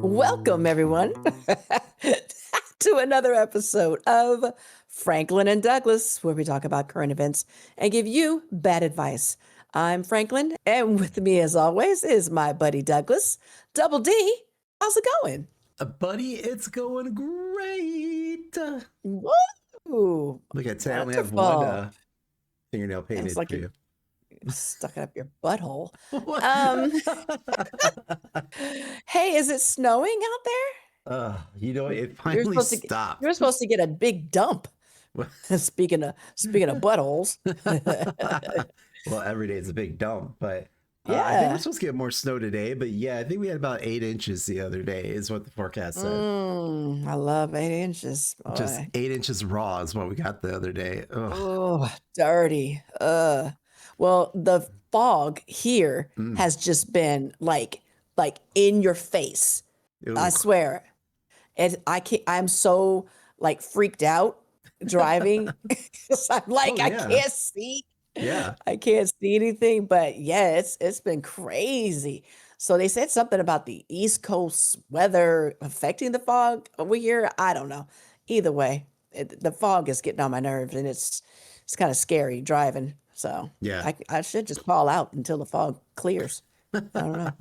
Welcome, everyone, to another episode of Franklin and Douglas, where we talk about current events and give you bad advice. I'm Franklin, and with me, as always, is my buddy Douglas. Double D, how's it going? Buddy, it's going great. Woo! Look at that. I only have Wonderful. one fingernail It's painted like for you you. stuck it up your butthole. What? Um, hey, is it snowing out You know, it there? finally stopped. You're supposed to get a big dump. Speaking of buttholes. Well, every day is a big dump, but I think we're Yeah. supposed to get more snow today. But yeah, I think we had about 8 inches the other day, is what the forecast said. I love 8 inches, Just boy. 8 inches raw is what we got the other day. Ugh. Oh, dirty. Well, the fog here Mm. has just been like in your face. I Ew. swear. And I can't, I'm so like freaked out driving. 'Cause I'm like, Oh I yeah, can't see. yeah. I can't see anything, but yeah, it's been crazy. So they said something about the East Coast weather affecting the fog over here. I don't know. Either way, the fog is getting on my nerves, and it's kind of scary driving. So Yeah. I should just call out until the fog clears. I don't know,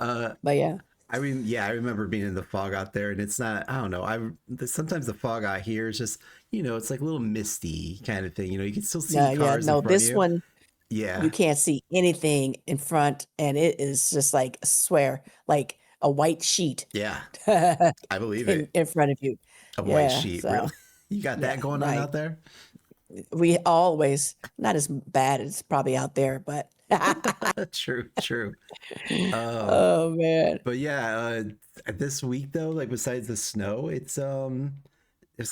Uh, but yeah, I mean, yeah, I remember being in the fog out there, and it's not. I don't know. Sometimes the fog out here is just, it's like a little misty kind of thing. You can still see yeah, yeah. cars in No, front of this you. one you Yeah, can't see anything in front, and it is just like I swear, like a white sheet. yeah, I believe in it. in front of you. A white Yeah, sheet, really? so You got yeah, that going on right. out there? We always not as bad as probably out there, but True, true. Um, oh man. but yeah, this week though, like besides the snow, it's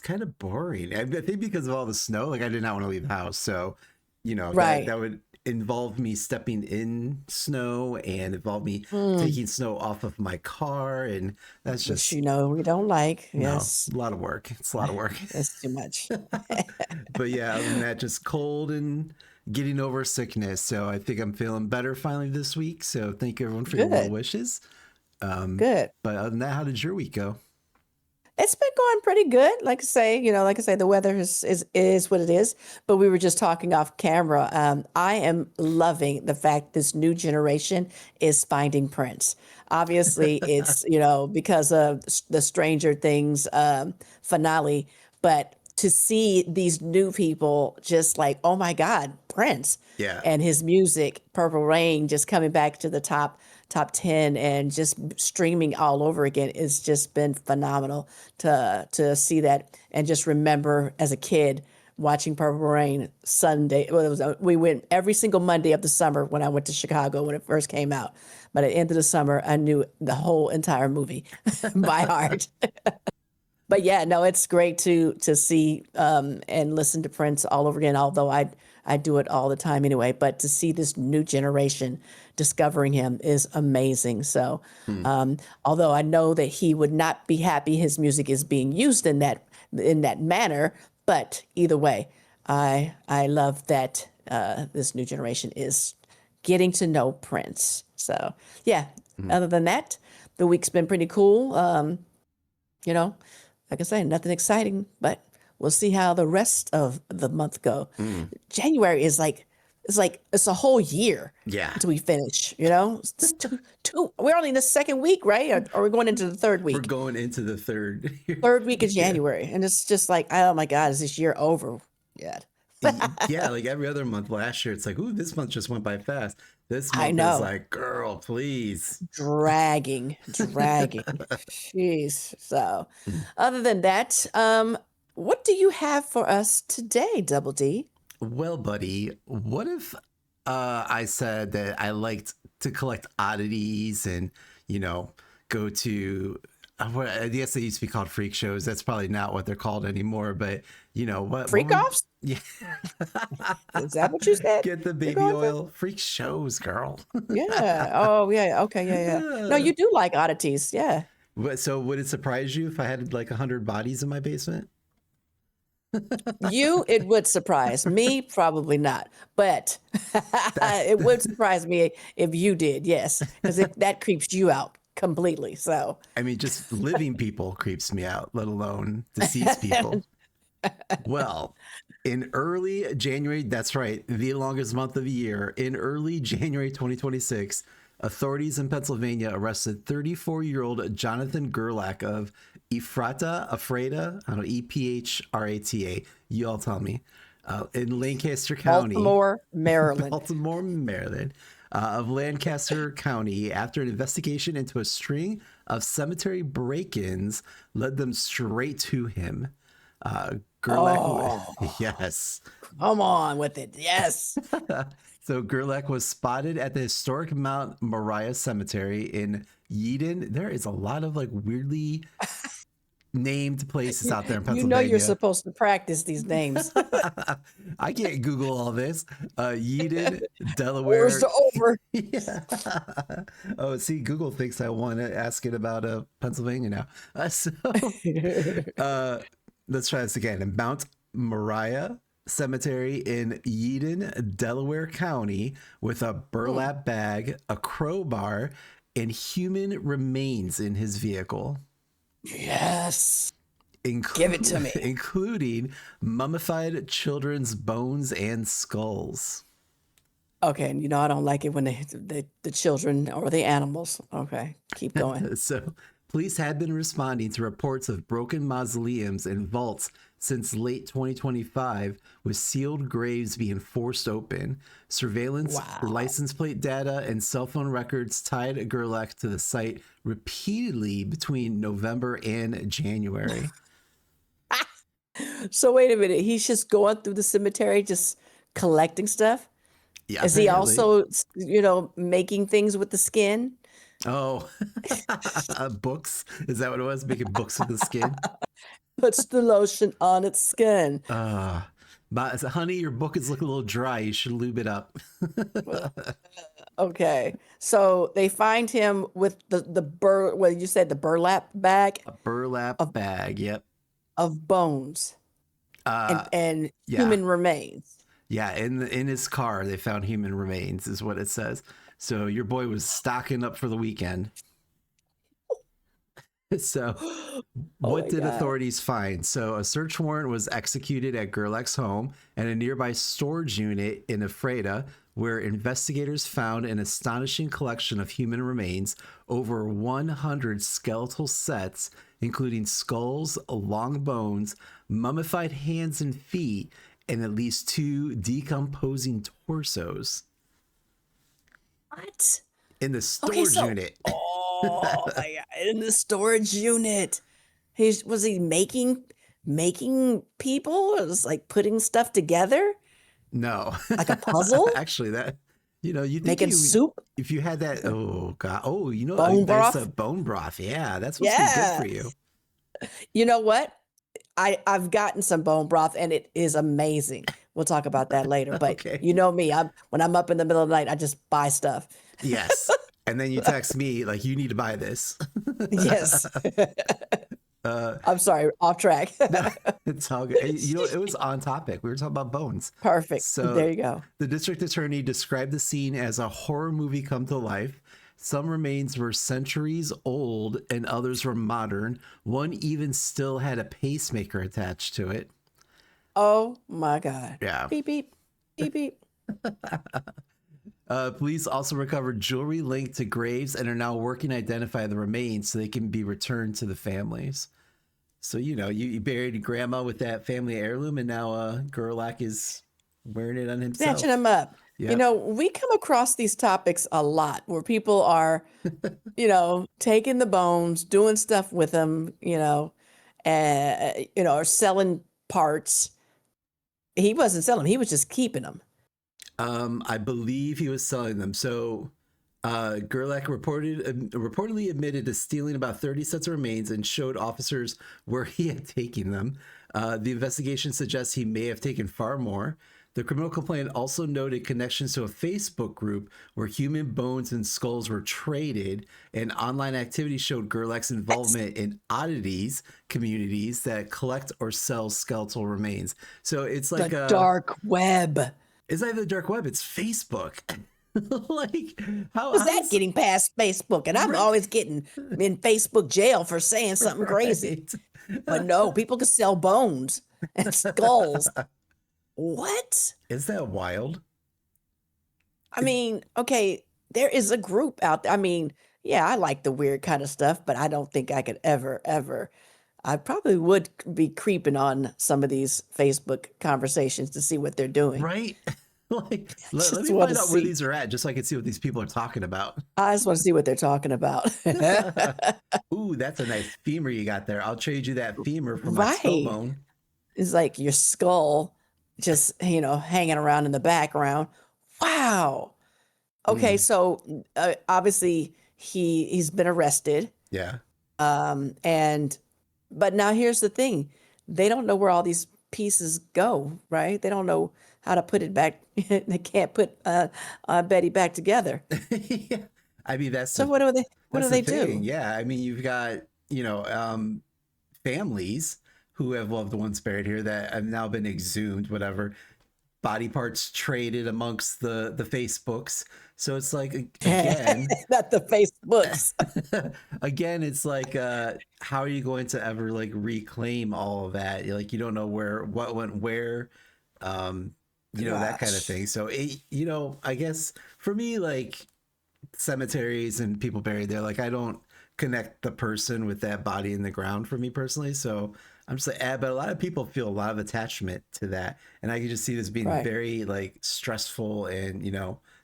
kind of boring. I think because of all the snow, like I did not want to leave the house, so that Right. that would involve me stepping in snow and involve me Mm, taking snow off of my car, and that's which just we don't like. no, Yes. a lot of work. It's a lot of work. It's too much. But yeah, other than that, just cold and getting over sickness. So I think I'm feeling better finally this week. So thank you everyone for your well Good. wishes. Um, Good. but other than that, how did your week go? It's been going pretty good. Like I say, the weather is what it is. But we were just talking off camera. I am loving the fact this new generation is finding Prince. Obviously, it's because of the Stranger Things finale, but to see these new people just like, oh my God, Prince Yeah. and his music, Purple Rain, just coming back to the top 10 and just streaming all over again. It's just been phenomenal to see that and just remember as a kid watching Purple Rain Sunday. Well, we went every single Monday of the summer when I went to Chicago when it first came out. But at the end of the summer, I knew the whole entire movie by heart. But yeah, no, it's great to see and listen to Prince all over again. Although I do it all the time anyway, but to see this new generation discovering him is amazing. So, Hmm. although I know that he would not be happy his music is being used in that manner, but either way, I love that this new generation is getting to know Prince. So yeah. Hmm. Other than that, the week's been pretty cool. You know, like I say, nothing exciting, but we'll see how the rest of the month go. Hmm. January is like it's a whole year Yeah. until we finish. It's two. We're only in the second week, right? Or we're going into the third We're week. going into the third. Third week of Yeah. January, and it's just like, oh my God, is this year over yet? Yeah, like every other month last year, it's like, ooh, this month just went by fast. This I month is know, like, girl, please. dragging. Jeez. So, other than that, what do you have for us today, Double D? Well, buddy, what if I said that I liked to collect oddities and, you know, go to, I guess they used to be called freak shows. That's probably not what they're called anymore, but, what Freak would, offs? yeah. Is that what you said? Get the You're baby going for? oil freak shows, girl. Yeah. Oh, yeah. Okay. Yeah. Yeah. No, Yeah. you do like oddities. Yeah. So would it surprise you if I had like 100 bodies in my basement? It would surprise me, probably not, but That's it would surprise me if you did. Yes, because that creeps you out. completely. So, I mean, just living people creeps me out, let alone deceased people. Well, in early January, that's right, the longest month of the year, in early January 2026, authorities in Pennsylvania arrested 34-year-old Jonathan Gerlock of Ephrata, I don't know, Ephrata. You all tell me. In Lancaster County, Baltimore, Maryland. Baltimore, Maryland, of Lancaster County, after an investigation into a string of cemetery break-ins led them straight to him. Gerlach, Oh, yes. come on with it. Yes. So Gerlach was spotted at the historic Mount Moriah Cemetery in Yeadon. There is a lot of like weirdly named places out there in You know you're Pennsylvania. supposed to practice these names. I can't Google all this. Yeadon, Wars Delaware. are over. Yeah. Oh, see, Google thinks I want to ask it about Pennsylvania now. Uh, let's try this again. In Mount Moriah Cemetery in Yeadon, Delaware County, with a burlap bag, a crowbar, and human remains in his vehicle. Yes. Give it to me. Including mummified children's bones and skulls. Okay, and I don't like it when the children or the animals. Okay, keep going. So, police had been responding to reports of broken mausoleums and vaults since late 2025, with sealed graves being forced open. Surveillance, Wow. license plate data, and cell phone records tied Gerlach to the site repeatedly between November and January. So wait a minute, he's just going through the cemetery, just collecting stuff. Yeah, Is he apparently. also, making things with the skin? Oh, books? Is that what it was? Making books with the skin? Puts the lotion on its skin. But honey, your book is looking a little dry. You should lube it up. Okay, so they find him with what you said, the burlap bag A burlap bag. Yep. of bones and Yeah. human remains. Yeah, in his car, they found human remains, is what it says. So your boy was stocking up for the weekend. So, what did authorities find? So, a search warrant was executed at Gerlach's home and a nearby storage unit in Ephrata, where investigators found an astonishing collection of human remains, over 100 skeletal sets, including skulls, long bones, mummified hands and feet, and at least 2 decomposing torsos. What? In the storage unit. Oh my God, in the storage unit. Was he making people? It was like putting stuff together? No. Like a puzzle? Actually, that, you think Making soup? if you had that, oh God. Oh, Bone there's broth? a bone broth. Yeah, that's supposed to be good for you. You know what? I've gotten some bone broth and it is amazing. We'll talk about that later. But Okay. you know me, when I'm up in the middle of the night, I just buy stuff. Yes. And then you text me like, you need to buy this. Yes. I'm sorry, off track. It's all good. It was on topic. We were talking about bones. Perfect. So there you go. The district attorney described the scene as a horror movie come to life. Some remains were centuries old and others were modern. One even still had a pacemaker attached to it. Oh my God. Yeah. Beep, beep, beep, beep. Police also recovered jewelry linked to graves and are now working to identify the remains so they can be returned to the families. So, you buried grandma with that family heirloom, and now Gerlach is wearing it on himself. Snatching them up. Yep. We come across these topics a lot where people are, taking the bones, doing stuff with them, or selling parts. He wasn't selling them. He was just keeping them. I believe he was selling them. So Gerlach reportedly admitted to stealing about 30 sets of remains and showed officers where he had taken them. The investigation suggests he may have taken far more. The criminal complaint also noted connections to a Facebook group where human bones and skulls were traded, and online activity showed Gerlach's involvement in oddities communities that collect or sell skeletal remains. So it's like the dark web. It's not even the dark web, it's Facebook. Like, Was how that does getting past Facebook? And I'm right, always getting in Facebook jail for saying something crazy. right? But no, people can sell bones and skulls. What? Is that wild? I mean, okay, there is a group out there. I mean, yeah, I like the weird kind of stuff, but I don't think I could ever. I probably would be creeping on some of these Facebook conversations to see what they're doing. Right? Like, let Just me want to find out where see. these are at, just so I can see what these people are talking about. I just want to see what they're talking about. Ooh, that's a nice femur you got there. I'll trade you that femur for my skull Right. bone. It's like your skull just, hanging around in the background. Wow. Okay, Mm, so obviously he's been arrested. yeah. And but now here's the thing. They don't know where all these pieces go, right? They don't know how to put it back. They can't put Betty back together. Yeah. I mean, So what do that's the they thing. do? Yeah. I mean, you've got, families who have loved ones buried here that have now been exhumed, whatever, body parts traded amongst the Facebooks. So it's like again, Not the Facebooks. again, it's like how are you going to ever like reclaim all of that? Like you don't know where what went where, um, that kind of Gosh. thing. So I guess for me, like cemeteries and people buried there, like I don't connect the person with that body in the ground for me personally. So I'm just like, but a lot of people feel a lot of attachment to that, and I can just see this being Right. very like stressful and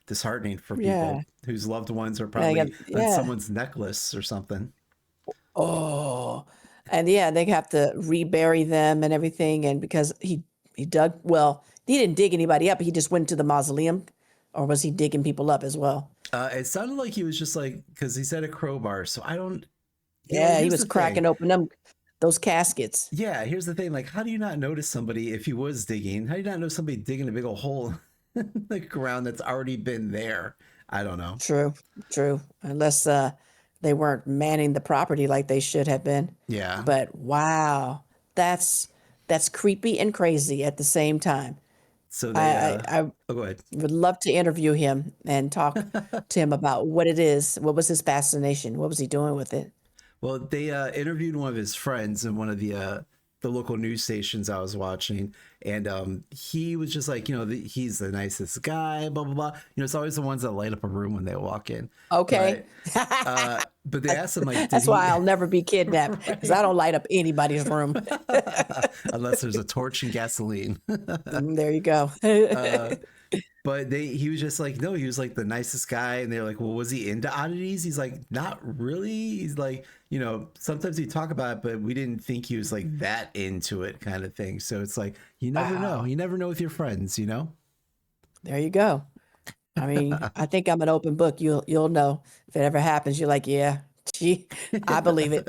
disheartening for Yeah. people whose loved ones are Yeah, probably on yeah. someone's necklace or something. Oh. And yeah, they have to rebury them and everything. And because he dug, well, he didn't dig anybody up. He just went to the mausoleum, or was he digging people up as well? It sounded like he was just like because he said a crowbar. So I don't. Yeah, he Here's was the thing. cracking open those caskets. Yeah, here's the thing. Like, how do you not notice somebody if he was digging? How do you not know somebody digging a big old hole in the ground that's already been there? I don't know. True, true. Unless they weren't manning the property like they should have been. Yeah. But wow, that's that's creepy and crazy at the same time. So they. I Oh, go ahead. would love to interview him and talk to him about what it is. What was his fascination? What was he doing with it? Well, they interviewed one of his friends in one of the local news stations I was watching, and he was just like, he's the nicest guy, blah blah blah. It's always the ones that light up a room when they walk in. Okay. But they asked him like, did That's why he? I'll never be kidnapped because I Right. don't light up anybody's room. Unless there's a torch and gasoline. There you go. uh, but he was just like, no, he was like the nicest guy. And they're like, well, was he into oddities? He's like, not really. He's like, sometimes he talk about it, but we didn't think he was like that into it kind of thing. So it's like, you never know. Wow. You never know with your friends. There you go. I mean, I think I'm an open book. You'll know if it ever happens. You're like, yeah, gee, I believe it.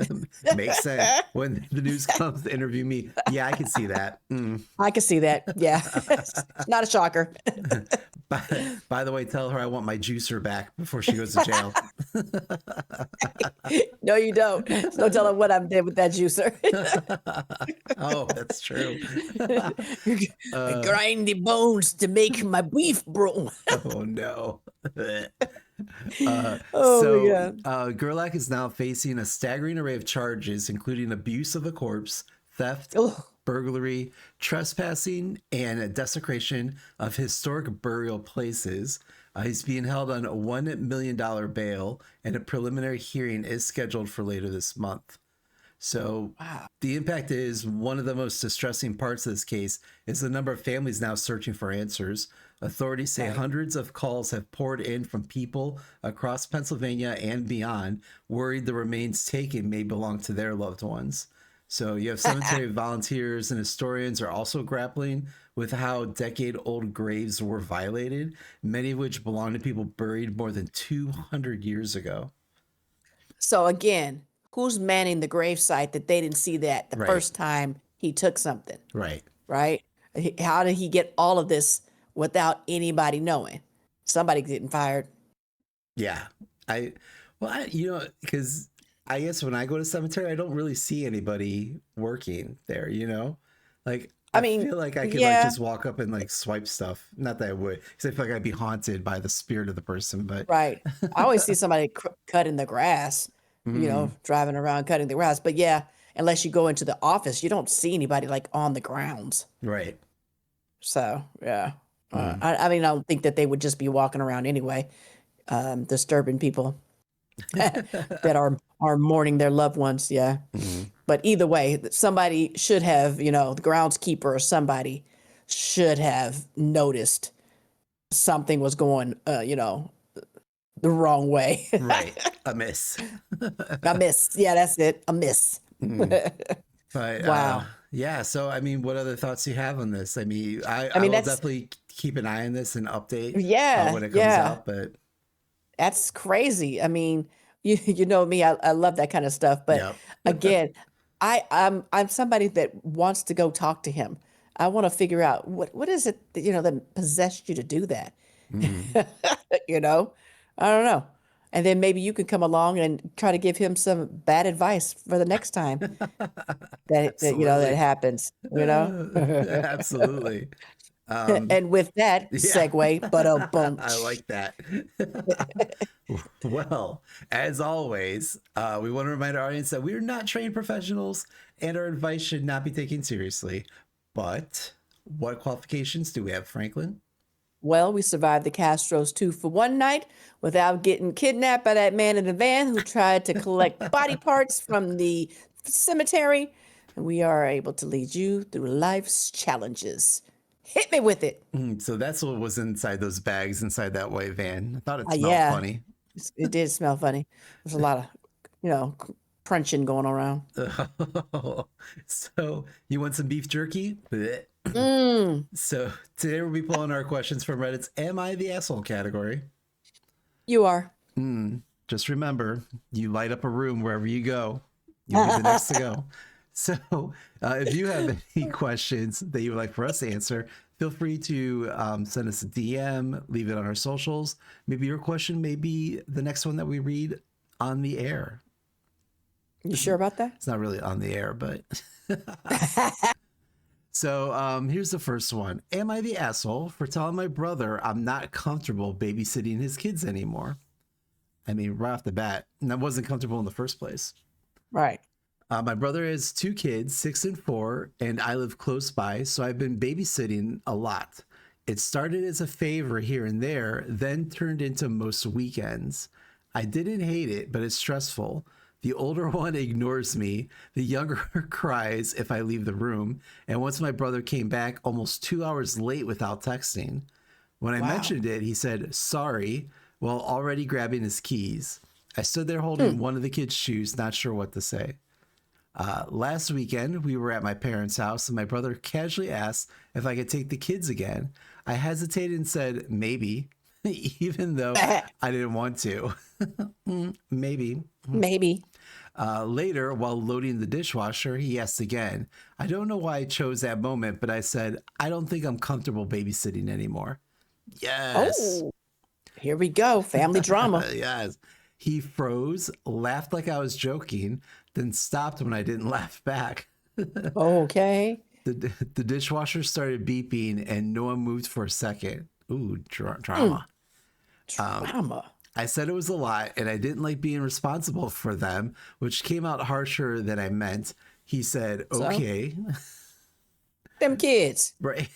Makes sense. When the news comes to interview me, yeah, I can see that. Mm. I can see that. Yeah, it's not a shocker. By the way, tell her I want my juicer back before she goes to jail. No, you don't. Don't tell them what I did with that juicer. Oh, that's true. I uh, grind the bones to make my beef bro. oh no. uh, Oh my God. Gerlach is now facing a staggering array of charges, including abuse of a corpse, theft, Oh, burglary, trespassing, and desecration of historic burial places. He's being held on a $1 million bail, and a preliminary hearing is scheduled for later this month. So wow. the impact is one of the most distressing parts of this case is the number of families now searching for answers. Authorities say Right. hundreds of calls have poured in from people across Pennsylvania and beyond, worried the remains taken may belong to their loved ones. So you have cemetery volunteers and historians are also grappling with how decade-old graves were violated, many of which belong to people buried more than 200 years ago. So again, who's manning the gravesite that they didn't see that the Right, first time he took something, right. right? How did he get all of this without anybody knowing? Somebody getting fired. Yeah. I well, because I guess when I go to cemetery, I don't really see anybody working there. Like I I mean, feel like I could like yeah, just walk up and like swipe stuff. Not that I would, because I feel like I'd be haunted by the spirit of the person. But right. I always see somebody cutting the grass, mm, driving around cutting the grass. But yeah, unless you go into the office, you don't see anybody like on the grounds. right. So yeah, Mm. I mean, I don't think that they would just be walking around anyway, disturbing people that are mourning their loved ones. Yeah, Mm. but either way, somebody should have, the groundskeeper or somebody should have noticed something was going, the wrong way. Right. A miss. A miss. Yeah, that's it. A miss. Mm. But Wow. yeah, so I mean, what other thoughts do you have on this? I mean, I I mean, will that's definitely keep an eye on this and update yeah, when it comes yeah. out. But That's crazy. I mean, you know me, I love that kind of stuff. But yep. again, I'm somebody that wants to go talk to him. I want to figure out what is it that, that possessed you to do that. Mm. You know? I don't know. And then maybe you can come along and try to give him some bad advice for the next time that Absolutely. happens. Absolutely. Um, And with that yeah, segue, but a I bunch. like that. Well, as always, we want to remind our audience that we are not trained professionals and our advice should not be taken seriously. But what qualifications do we have, Franklin? Well, we survived the Castros too for one night without getting kidnapped by that man in the van who tried to collect body parts from the cemetery. And we are able to lead you through life's challenges. Hit me with it. So that's what was inside those bags inside that white van. I thought it smelled Yeah, funny. it did smell funny. There's a lot of, crunching going around. So you want some beef jerky? Blech. Mm, So today we'll be pulling our questions from Reddit's "Am I the Asshole" category. you are. Just remember, you light up a room wherever you go, you'll be the next to go. So if you have any questions that you would like for us to answer, feel free to send us a DM, leave it on our socials. Maybe your question may be the next one that we read on the air. You sure about that? It's not really on the air, but so here's the first one. Am I the asshole for telling my brother I'm not comfortable babysitting his kids anymore? I mean, right off the bat, and I wasn't comfortable in the first place. Right. My brother has two kids, 6 and 4, and I live close by, so I've been babysitting a lot. It started as a favor here and there, then turned into most weekends. I didn't hate it, but it's stressful. The older one ignores me. The younger cries if I leave the room. And once my brother came back almost 2 hours late without texting. When I Wow. mentioned it, he said, sorry, while already grabbing his keys. I stood there holding one of the kids' shoes, not sure what to say. Last weekend, we were at my parents' house, and my brother casually asked if I could take the kids again. I hesitated and said, maybe, even though I didn't want to. Maybe. Maybe. Later, while loading the dishwasher, he asked again. I don't know why I chose that moment, but I said, I don't think I'm comfortable babysitting anymore. Yes. Oh, here we go. Family drama. Yes. He froze, laughed like I was joking, then stopped when I didn't laugh back. Okay. The dishwasher started beeping and no one moved for a second. Ooh, drama. Drama. I said it was a lot and I didn't like being responsible for them, which came out harsher than I meant. He said, So, okay. them kids. Right.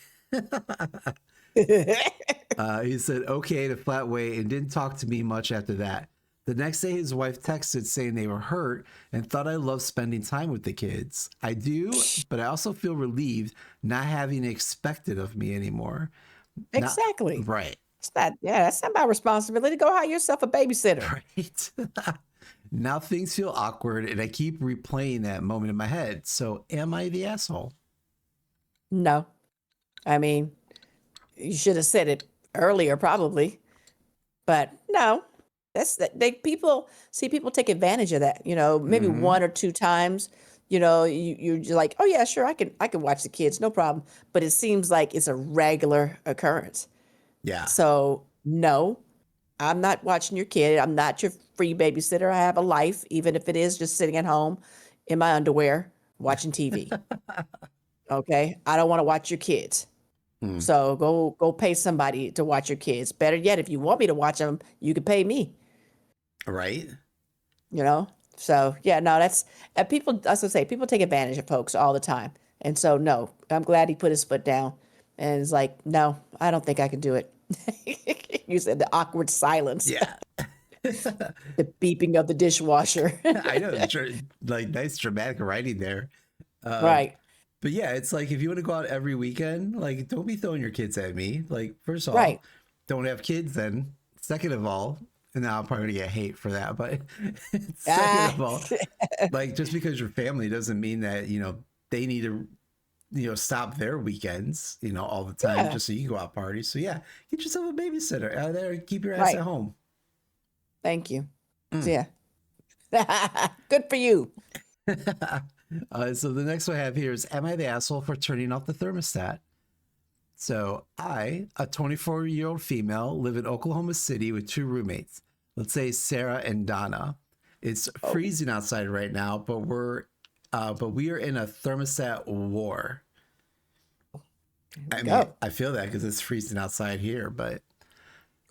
He said, okay, in a flat way and didn't talk to me much after that. The next day, his wife texted saying they were hurt and thought I loved spending time with the kids. I do, but I also feel relieved not having it expected of me anymore. Not Exactly. right, That's not my responsibility. Go hire yourself a babysitter. right. Now things feel awkward and I keep replaying that moment in my head. So am I the asshole? No. I mean, you should have said it earlier, probably. But no. People take advantage of that, maybe Mm-hmm. one or two times, you're just like, oh yeah, sure, I can watch the kids, no problem. But it seems like it's a regular occurrence. Yeah. So no, I'm not watching your kid. I'm not your free babysitter. I have a life, even if it is just sitting at home in my underwear watching TV. Okay. I don't want to watch your kids. Mm, So go pay somebody to watch your kids. Better yet, if you want me to watch them, you can pay me, right? you know? So yeah, no, that's and people I was gonna say people take advantage of folks all the time. And so no, I'm glad he put his foot down and it's like, no, I don't think I can do it. You said the awkward silence, Yeah. the beeping of the dishwasher. I know, like nice dramatic writing there. Um, Right, but yeah, it's like if you want to go out every weekend, like don't be throwing your kids at me. Like, first of all, right. don't have kids then. Second of all, and now I'm probably gonna get hate for that, but second Ah, of all, like just because you're family doesn't mean that, they need to, stop their weekends, all the time yeah, just so you can go out party. So yeah, get yourself a babysitter out there and keep your ass right. at home. Thank you. Mm. Yeah. Good for you. So the next one I have here is, am I the asshole for turning off the thermostat? So I, a 24-year-old female, live in Oklahoma City with two roommates. Let's say Sarah and Donna. It's Oh, freezing outside right now, but we are in a thermostat war. here we I mean, go. I feel that because it's freezing outside here, but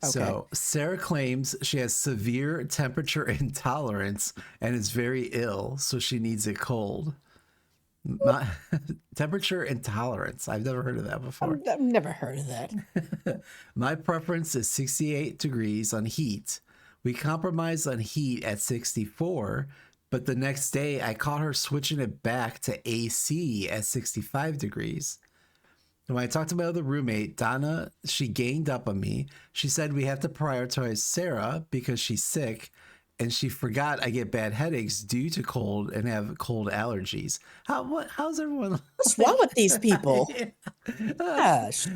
Okay. so Sarah claims she has severe temperature intolerance and is very ill, so she needs it cold. My temperature intolerance. I've never heard of that before. I've never heard of that. My preference is 68 degrees on heat. We compromised on heat at 64, but the next day I caught her switching it back to AC at 65 degrees. When I talked to my other roommate, Donna, she ganged up on me. She said we have to prioritize Sarah because she's sick, and she forgot I get bad headaches due to cold and have cold allergies. How's everyone What's wrong with like? these people? Gosh.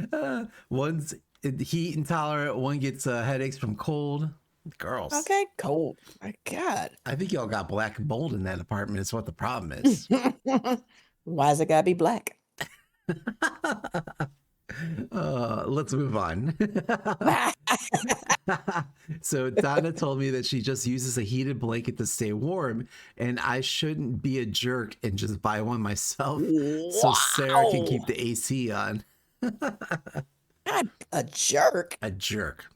One's heat intolerant, one gets headaches from cold. Girls, Okay, cold. My God. I think y'all got black mold in that apartment, is what the problem is. Why's it gotta be black? Let's move on. So Donna told me that she just uses a heated blanket to stay warm, and I shouldn't be a jerk and just buy one myself so Sarah can Wow. keep the AC on. Not a jerk. A jerk.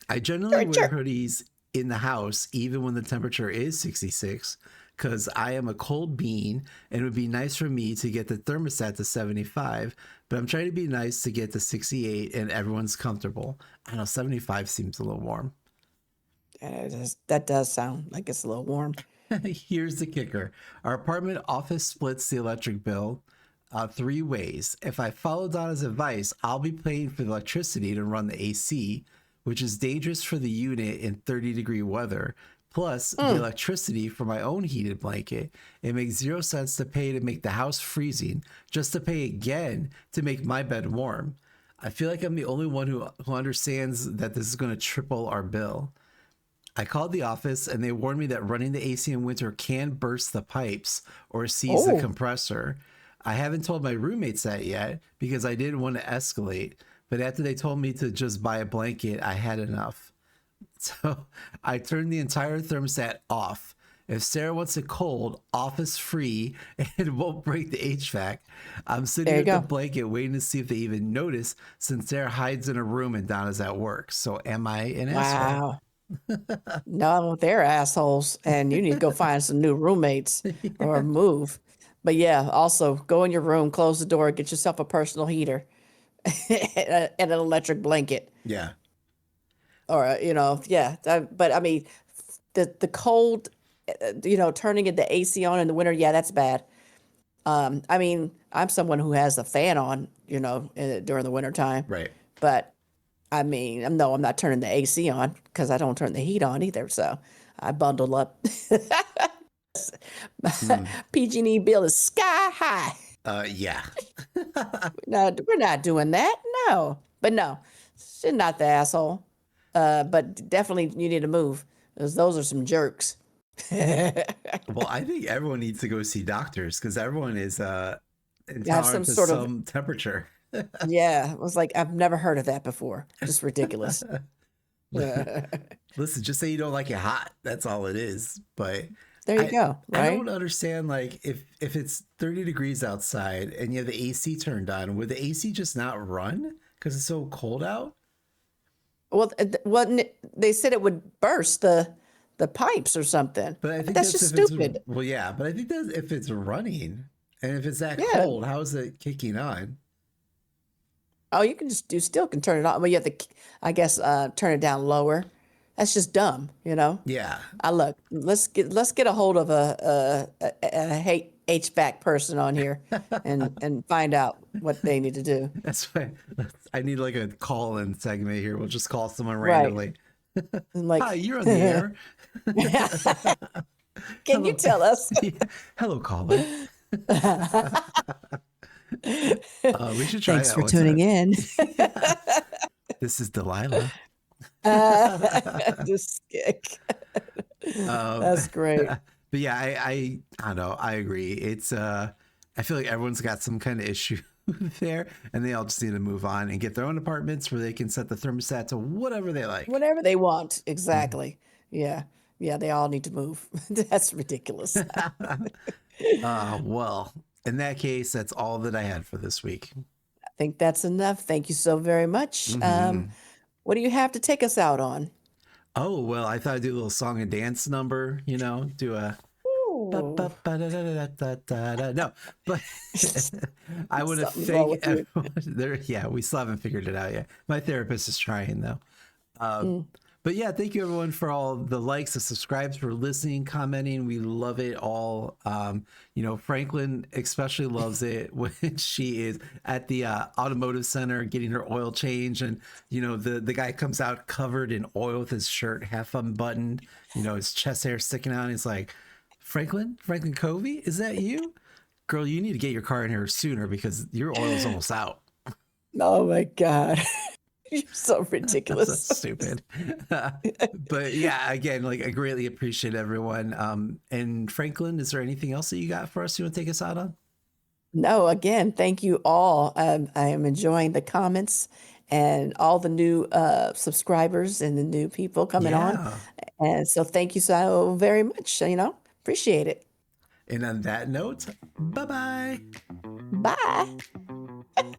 I generally You're a wear jerk. hoodies in the house even when the temperature is 66 because I am a cold bean and it would be nice for me to get the thermostat to 75, but I'm trying to be nice to get to 68 and everyone's comfortable. I know 75 seems a little warm. That does sound like it's a little warm. Here's the kicker. Our apartment office splits the electric bill three ways. If I follow Donna's advice, I'll be paying for the electricity to run the AC, which is dangerous for the unit in 30-degree weather, plus the Mm. electricity for my own heated blanket. It makes zero sense to pay to make the house freezing, just to pay again to make my bed warm. I feel like I'm the only one who understands that this is going to triple our bill. I called the office and they warned me that running the AC in winter can burst the pipes or seize the Oh, compressor. I haven't told my roommates that yet because I didn't want to escalate, but after they told me to just buy a blanket, I had enough. So I turned the entire thermostat off. If Sarah wants it cold, office free, and won't break the HVAC, I'm sitting there you with the go. blanket waiting to see if they even notice since Sarah hides in a room and Donna's at work. So am I an asshole? Wow. No, they're assholes, and you need to go find some new roommates or move. But yeah, also go in your room, close the door, get yourself a personal heater and an electric blanket, Yeah. or yeah. But I mean, the cold, turning it the AC on in the winter, yeah, that's bad. I mean, I'm someone who has a fan on, during the winter time, Right. but I mean, no, I'm not turning the AC on because I don't turn the heat on either. So I bundle up. Hmm. PG&E bill is sky high. Yeah. No, we're not doing that. No, but no, she's not the asshole. But definitely you need to move because those are some jerks. Have Well, I think everyone needs to go see doctors because everyone is some intolerant to sort of, some temperature. yeah. It was like I've never heard of that before. Just ridiculous. Listen, just say you don't like it hot. That's all it is. But There you go. I Right. don't understand, like, if it's 30 degrees outside and you have the AC turned on, would the AC just not run because it's so cold out? Well, they said it would burst the pipes or something. But I think That's that's just if it's, stupid. well, yeah, but I think that's if it's running, and if it's that Yeah. cold, how is it kicking on? Oh, you can just you still can turn it on, but you have to, I guess, turn it down lower. That's just dumb, you know. Yeah, I look. Let's get a hold of a HVAC person on here, and find out what they need to do. that's why I need like a call-in segment here. We'll just call someone Right. randomly. And Hi, like, you're on the air. can you Hello, tell us? yeah. Hello, caller. We should try Thanks that for one tuning time. in. Yeah. This is Delilah. Just kick. Um, That's great. but yeah, I don't know. I agree. It's I feel like everyone's got some kind of issue there, and they all just need to move on and get their own apartments where they can set the thermostat to whatever they like. Whatever they want. Mhm. Exactly. Yeah. Yeah, they all need to move. That's ridiculous. Well, in that case, that's all that I had for this week. I think that's enough. Thank you so very much. Hmm. What do you have to take us out on? Oh, well, I thought I'd do a little song and dance number, do a Ooh. no, but I want to Something's wrong thank with you. everyone there. Yeah, we still haven't figured it out yet. My therapist is trying though. Uh, Mm. but yeah, thank you everyone for all the likes, the subscribes, for listening, commenting. We love it all. Franklin especially loves it when she is at the automotive center getting her oil change, and the guy comes out covered in oil with his shirt half unbuttoned, his chest hair sticking out. And he's like, Franklin Covey, is that you? Girl, you need to get your car in here sooner because your oil is almost out. Oh my God. You're so So ridiculous. stupid. But yeah, again, like I greatly appreciate everyone. And Franklin, is there anything else that you got for us you want to take us out on? No, again, thank you all. I am enjoying the comments and all the new subscribers and the new people coming on. Yeah. And so thank you so very much. Appreciate it. And on that note, bye bye. Bye.